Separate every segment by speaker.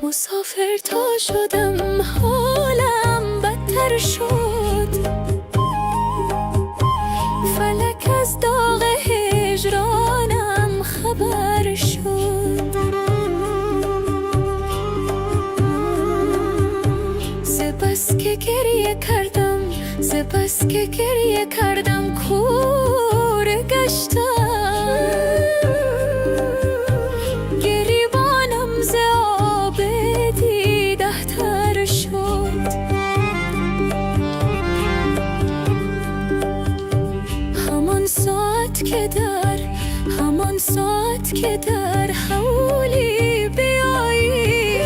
Speaker 1: مسافر تا شدم حالم بدتر شد. فلک از داغ هجرانم خبر شد. سپس که گریه کردم، سپس که گریه کردم کوره گشتم. همان ساعت که در حولی بیایی،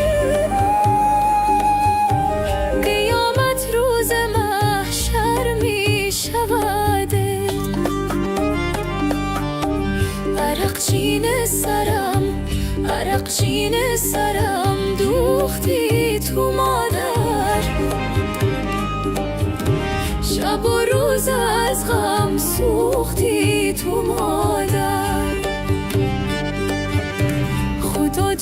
Speaker 1: قیامت روز محشر می شود. عرق چین سرم دوختی تو مادر. شب و روز از غم سوختی تو مادر. خدا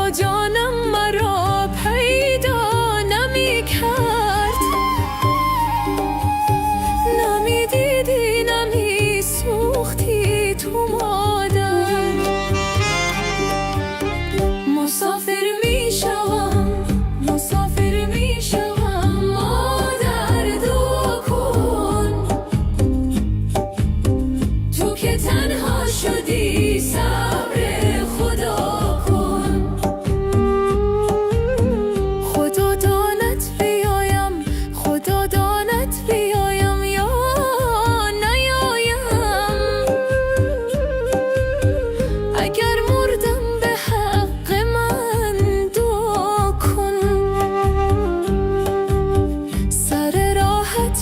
Speaker 1: جانم مرا پیدا نمی کرد. نمی دیدی نمی سوختی تو مادر. مسافر می شوم مادر دعا کن. تو که تنها شدی صبر خدا کن. خدا داند بیایم یا نیایم. اگر مردم به حق من دعا کن. سر راحت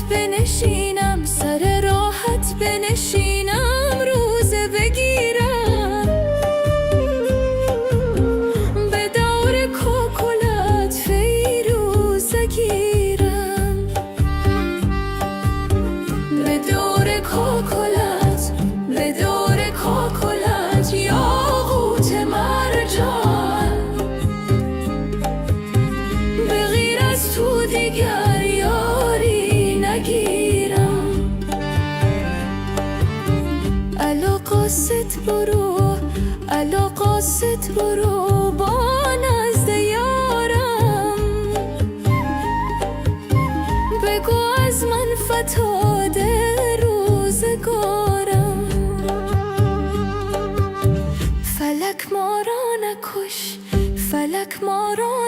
Speaker 1: بنشینم روزه بگیرم. به دور کوکولت فیروزه گیرم. به دور کوکولت یاقوت مرجان. به غیر از تو دیگر یاری نگیرم. الا قاصد برو با نزد یارم. بگو از من فتاد روزگارم. فلک ما را